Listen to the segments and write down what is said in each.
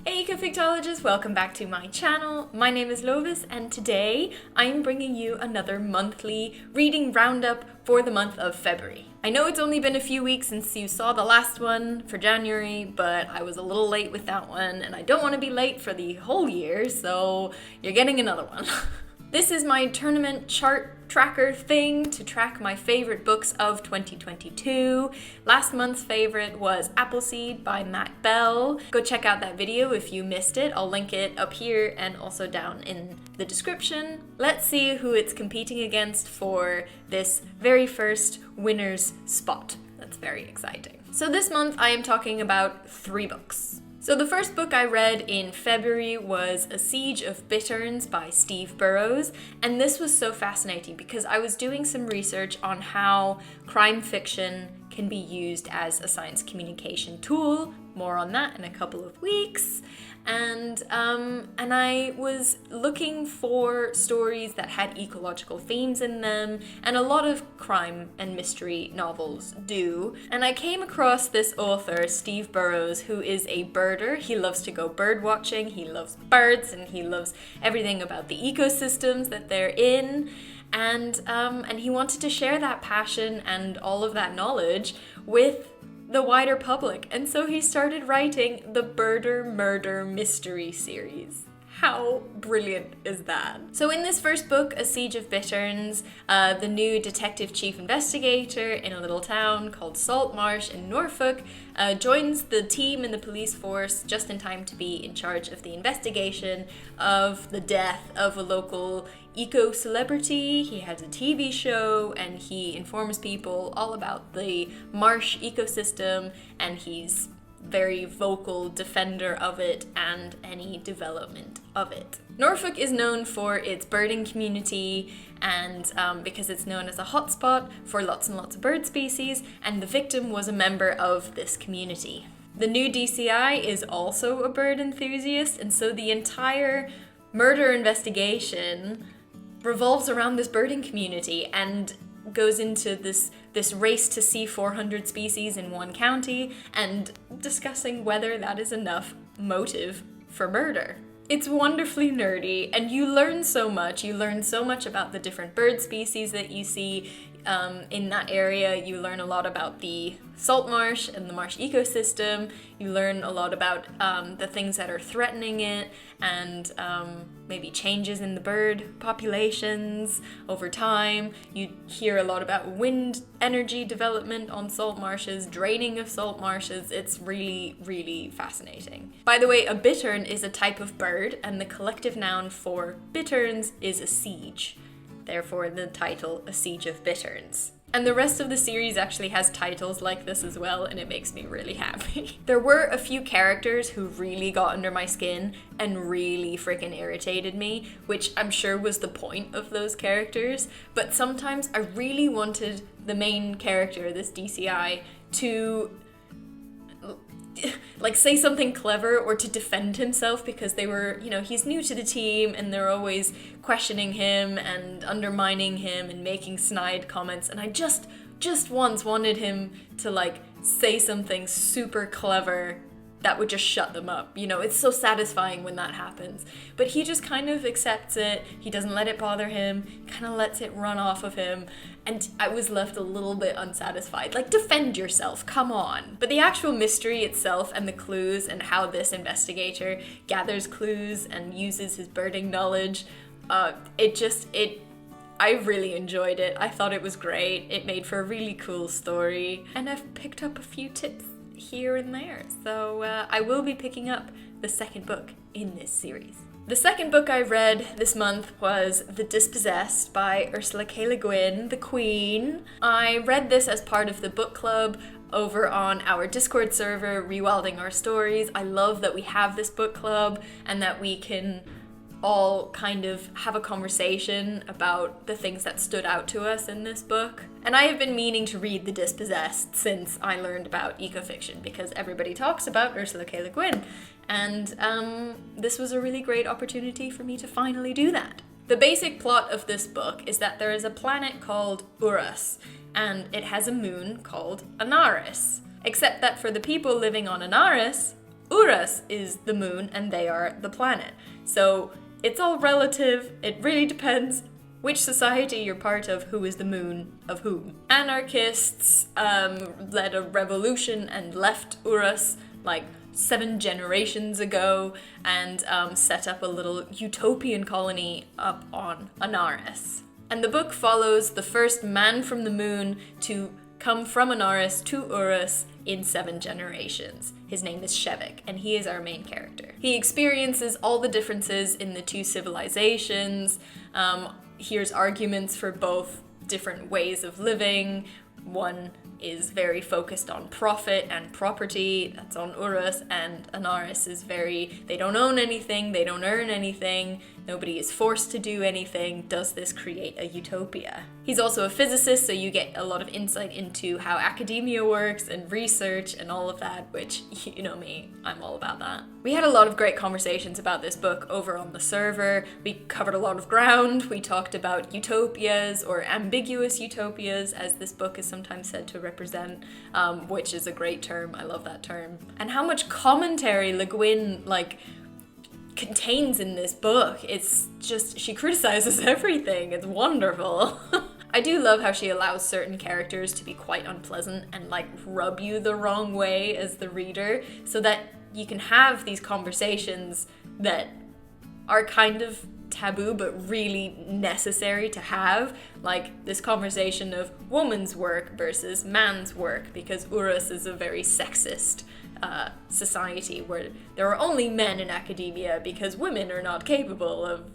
Hey Ecofictologists, welcome back to my channel. My name is Lovis and today I'm bringing you another monthly reading roundup for the month of February. I know it's only been a few weeks since you saw the last one for January, but I was a little late with that one and I don't want to be late for the whole year, so you're getting another one. This is my tournament chart tracker thing to track my favorite books of 2022. Last month's favorite was Appleseed by Matt Bell. Go check out that video if you missed it. I'll link it up here and also down in the description. Let's see who it's competing against for this very first winner's spot. That's very exciting. So this month I am talking about 3 books. So the first book I read in February was A Siege of Bitterns by Steve Burrows, and this was so fascinating because I was doing some research on how crime fiction can be used as a science communication tool. More on that in a couple of weeks. And I was looking for stories that had ecological themes in them, and a lot of crime and mystery novels do. And I came across this author, Steve Burrows, who is a birder. He loves to go bird watching, he loves birds, and he loves everything about the ecosystems that they're in. And he wanted to share that passion and all of that knowledge with the wider public, and so he started writing the Birder Murder Mystery series. How brilliant is that? So in this first book, A Siege of Bitterns, the new detective chief investigator in a little town called Saltmarsh in Norfolk joins the team in the police force just in time to be in charge of the investigation of the death of a local eco-celebrity. He has a TV show and he informs people all about the marsh ecosystem, and he's very vocal defender of it and any development of it. Norfolk is known for its birding community and because it's known as a hotspot for lots and lots of bird species, and the victim was a member of this community. The new DCI is also a bird enthusiast, and so the entire murder investigation revolves around this birding community and goes into this race to see 400 species in one county and discussing whether that is enough motive for murder. It's wonderfully nerdy, and you learn so much. You learn so much about the different bird species that you see in that area. You learn a lot about the salt marsh and the marsh ecosystem. You learn a lot about the things that are threatening it, and maybe changes in the bird populations over time. You hear a lot about wind energy development on salt marshes, draining of salt marshes. It's really, really fascinating. By the way, a bittern is a type of bird, and the collective noun for bitterns is a siege. Therefore, the title, A Siege of Bitterns. And the rest of the series actually has titles like this as well, and it makes me really happy. There were a few characters who really got under my skin and really freaking irritated me, which I'm sure was the point of those characters, but sometimes I really wanted the main character, this DCI, to say something clever or to defend himself, because they were, he's new to the team and they're always questioning him and undermining him and making snide comments, and I just once wanted him to say something super clever that would just shut them up. It's so satisfying when that happens. But he just kind of accepts it. He doesn't let it bother him, kind of lets it run off of him. And I was left a little bit unsatisfied. Defend yourself, come on. But the actual mystery itself and the clues and how this investigator gathers clues and uses his birding knowledge, I really enjoyed it. I thought it was great. It made for a really cool story. And I've picked up a few tips here and there. So I will be picking up the second book in this series. The second book I read this month was The Dispossessed by Ursula leGuin, the Queen. I read this as part of the book club over on our Discord server, Rewilding Our Stories. I love that we have this book club and that we can all kind of have a conversation about the things that stood out to us in this book. And I have been meaning to read The Dispossessed since I learned about ecofiction, because everybody talks about Ursula leGuin, and this was a really great opportunity for me to finally do that. The basic plot of this book is that there is a planet called Burrows, and it has a moon called Anaris. Except that for the people living on Anaris, Urus is the moon and they are the planet. So it's all relative. It really depends which society you're part of, who is the moon of whom. Anarchists led a revolution and left Urus like 7 generations ago and set up a little utopian colony up on Anaris. And the book follows the first man from the moon to come from Anaris to Urus in 7 generations. His name is Shevik, and he is our main character. He experiences all the differences in the 2 civilizations, hears arguments for both different ways of living. One is very focused on profit and property, that's on Urus, and Anaris is they don't own anything, they don't earn anything, nobody is forced to do anything. Does this create a utopia? He's also a physicist, so you get a lot of insight into how academia works and research and all of that, which, you know me, I'm all about that. We had a lot of great conversations about this book over on the server. We covered a lot of ground. We talked about utopias, or ambiguous utopias, as this book is sometimes said to represent, which is a great term. I love that term. And how much commentary leGuin, contains in this book. It's just, she criticizes everything. It's wonderful. I do love how she allows certain characters to be quite unpleasant and rub you the wrong way as the reader, so that you can have these conversations that are kind of taboo but really necessary to have, like this conversation of woman's work versus man's work, because Urus is a very sexist society where there are only men in academia because women are not capable of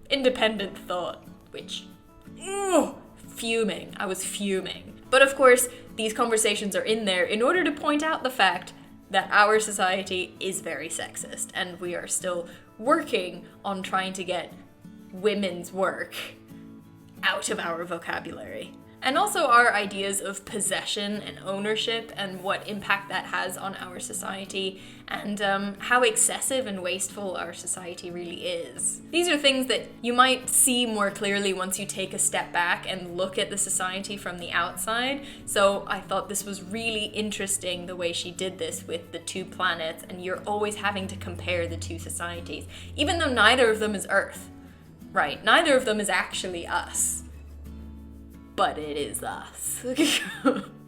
independent thought, which, fuming. I was fuming. But of course, these conversations are in there in order to point out the fact that our society is very sexist, and we are still working on trying to get women's work out of our vocabulary. And also our ideas of possession and ownership and what impact that has on our society, and how excessive and wasteful our society really is. These are things that you might see more clearly once you take a step back and look at the society from the outside. So I thought this was really interesting, the way she did this with the 2 planets, and you're always having to compare the 2 societies, even though neither of them is Earth, right? Neither of them is actually us. But it is us.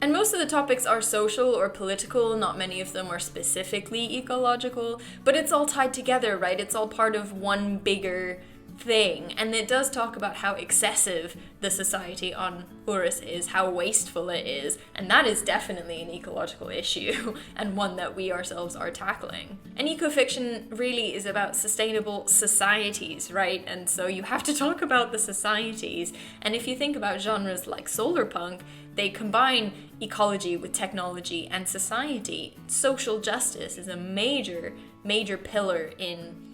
And most of the topics are social or political, not many of them are specifically ecological, but it's all tied together, right? It's all part of one bigger thing. And it does talk about how excessive the society on Urus is, how wasteful it is, and that is definitely an ecological issue and one that we ourselves are tackling. And ecofiction really is about sustainable societies, right? And so you have to talk about the societies. And if you think about genres like solarpunk, they combine ecology with technology and society. Social justice is a major pillar in,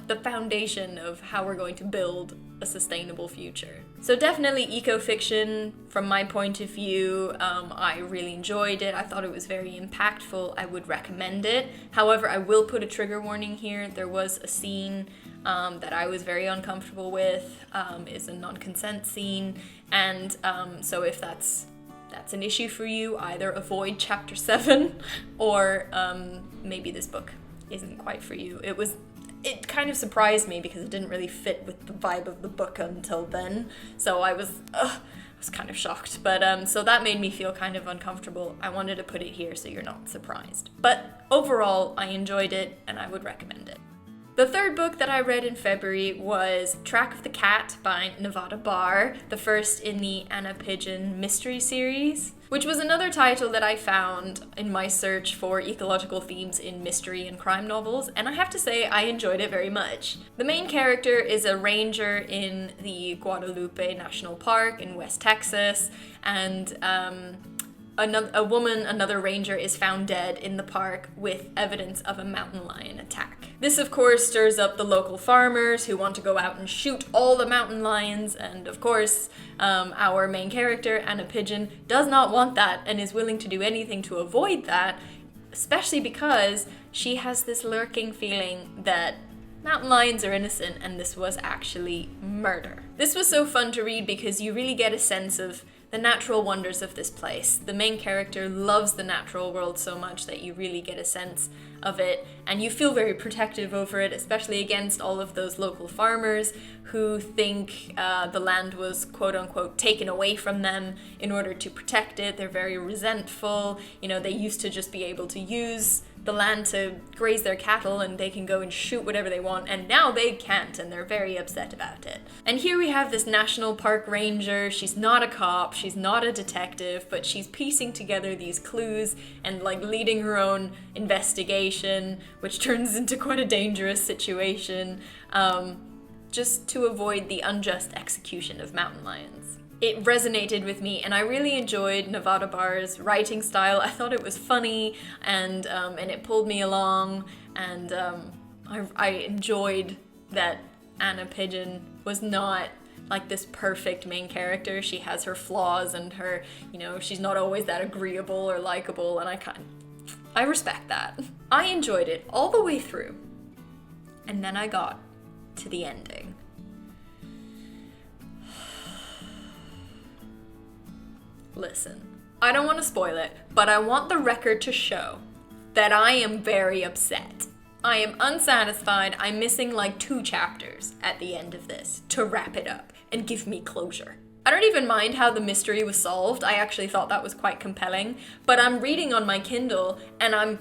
the foundation of how we're going to build a sustainable future. So definitely ecofiction, from my point of view. I really enjoyed it. I thought it was very impactful. I would recommend it. However, I will put a trigger warning here. There was a scene that I was very uncomfortable with. It's a non-consent scene, and so if that's an issue for you, either avoid chapter 7 or maybe this book isn't quite for you. It kind of surprised me because it didn't really fit with the vibe of the book until then, so I was kind of shocked. But so that made me feel kind of uncomfortable. I wanted to put it here so you're not surprised. But overall, I enjoyed it and I would recommend it. The third book that I read in February was Track of the Cat by Nevada Barr, the first in the Anna Pigeon mystery series, which was another title that I found in my search for ecological themes in mystery and crime novels, and I have to say I enjoyed it very much. The main character is a ranger in the Guadalupe National Park in West Texas, and another ranger is found dead in the park with evidence of a mountain lion attack. This, of course, stirs up the local farmers who want to go out and shoot all the mountain lions, and of course, our main character, Anna Pigeon, does not want that and is willing to do anything to avoid that, especially because she has this lurking feeling that mountain lions are innocent and this was actually murder. This was so fun to read because you really get a sense of the natural wonders of this place. The main character loves the natural world so much that you really get a sense of it, and you feel very protective over it, especially against all of those local farmers who think the land was quote-unquote taken away from them in order to protect it. They're very resentful. You know, they used to just be able to use the land to graze their cattle, and they can go and shoot whatever they want, and now they can't, and they're very upset about it. And here we have this national park ranger. She's not a cop, she's not a detective, but she's piecing together these clues and like leading her own investigation, which turns into quite a dangerous situation, just to avoid the unjust execution of mountain lions. It resonated with me, and I really enjoyed Nevada Barr's writing style. I thought it was funny, and it pulled me along, and I enjoyed that Anna Pigeon was not like this perfect main character. She has her flaws, and her, you know, she's not always that agreeable or likable, and I respect that. I enjoyed it all the way through, and then I got to the ending. Listen, I don't want to spoil it, but I want the record to show that I am very upset. I am unsatisfied. I'm missing like 2 chapters at the end of this to wrap it up and give me closure. I don't even mind how the mystery was solved. I actually thought that was quite compelling, but I'm reading on my Kindle and I'm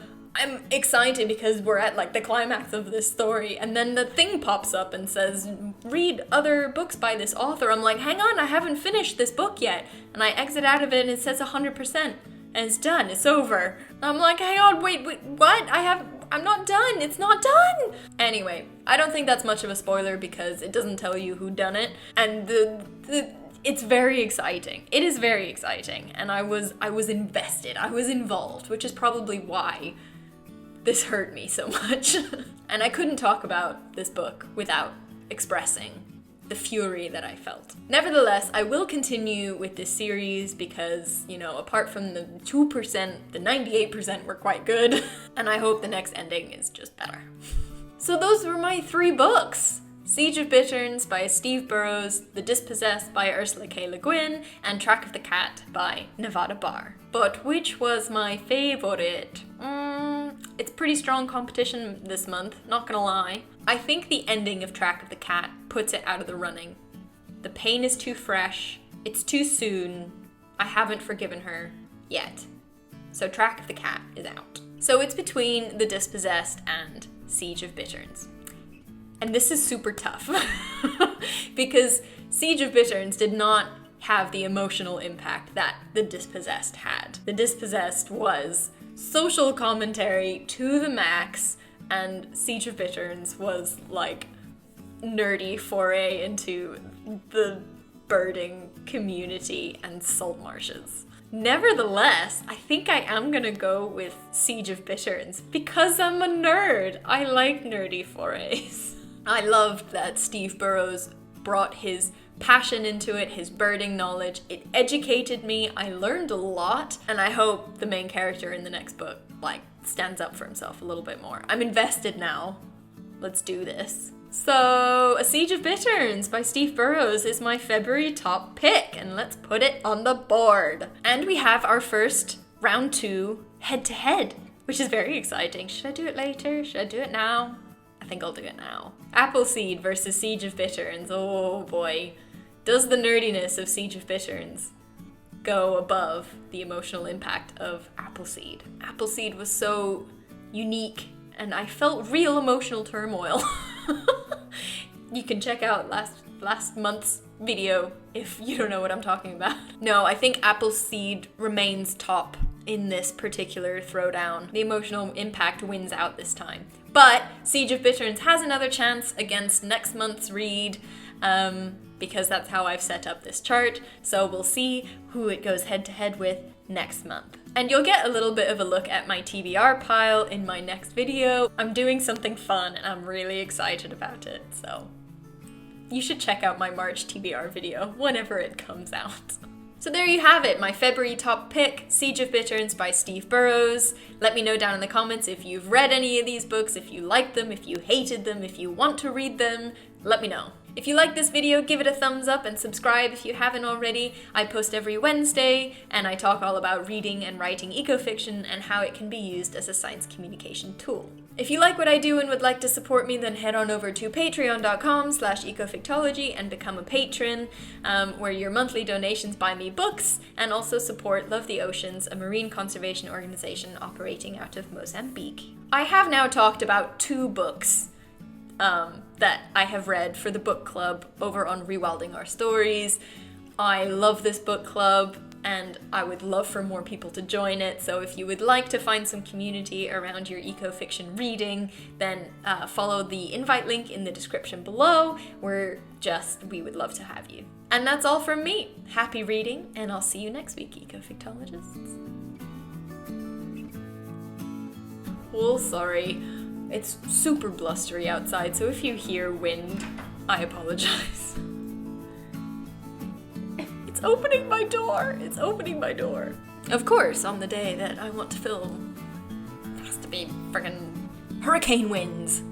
excited because we're at like the climax of this story, and then the thing pops up and says, read other books by this author. I'm like, hang on, I haven't finished this book yet. And I exit out of it and it says 100%, and it's done, it's over. I'm like, hang on, wait, what? I'm not done, it's not done. Anyway, I don't think that's much of a spoiler because it doesn't tell you who done it, and it's very exciting. It is very exciting, and I was invested, I was involved, which is probably why this hurt me so much. And I couldn't talk about this book without expressing the fury that I felt. Nevertheless, I will continue with this series because, you know, apart from the 2%, the 98% were quite good. And I hope the next ending is just better. So those were my 3 books. Siege of Bitterns by Steve Burrows, The Dispossessed by Ursula leGuin, and Track of the Cat by Nevada Barr. But which was my favorite? It's pretty strong competition this month, not gonna lie. I think the ending of Track of the Cat puts it out of the running. The pain is too fresh, it's too soon, I haven't forgiven her yet. So Track of the Cat is out. So it's between The Dispossessed and Siege of Bitterns. And this is super tough because Siege of Bitterns did not have the emotional impact that The Dispossessed had. The Dispossessed was social commentary to the max, and Siege of Bitterns was like nerdy foray into the birding community and salt marshes. Nevertheless, I think I am gonna go with Siege of Bitterns because I'm a nerd. I like nerdy forays. I loved that Steve Burrows brought his passion into it, his birding knowledge. It educated me, I learned a lot, and I hope the main character in the next book, like, stands up for himself a little bit more. I'm invested now. Let's do this. So, A Siege of Bitterns by Steve Burrows is my February top pick, and let's put it on the board. And we have our first round 2 head-to-head, which is very exciting. Should I do it later? Should I do it now? I think I'll do it now. Appleseed versus Siege of Bitterns. Oh boy. Does the nerdiness of Siege of Bitterns go above the emotional impact of Appleseed? Appleseed was so unique, and I felt real emotional turmoil. You can check out last month's video if you don't know what I'm talking about. No, I think Appleseed remains top in this particular throwdown. The emotional impact wins out this time. But Siege of Bitterns has another chance against next month's read, because that's how I've set up this chart. So we'll see who it goes head to head with next month. And you'll get a little bit of a look at my TBR pile in my next video. I'm doing something fun and I'm really excited about it, so you should check out my March TBR video whenever it comes out. So there you have it, my February top pick, Siege of Bitterns by Steve Burrows. Let me know down in the comments if you've read any of these books, if you liked them, if you hated them, if you want to read them, let me know. If you like this video, give it a thumbs up and subscribe if you haven't already. I post every Wednesday, and I talk all about reading and writing ecofiction and how it can be used as a science communication tool. If you like what I do and would like to support me, then head on over to patreon.com/ecofictology and become a patron, where your monthly donations buy me books and also support Love the Oceans, a marine conservation organization operating out of Mozambique. I have now talked about 2 books that I have read for the book club over on Rewilding Our Stories. I love this book club, and I would love for more people to join it. So if you would like to find some community around your ecofiction reading, then follow the invite link in the description below. We would love to have you. And that's all from me. Happy reading, and I'll see you next week, ecofictologists. Oh, sorry. It's super blustery outside, so if you hear wind, I apologize. It's opening my door! It's opening my door. Of course, on the day that I want to film, it has to be friggin' hurricane winds.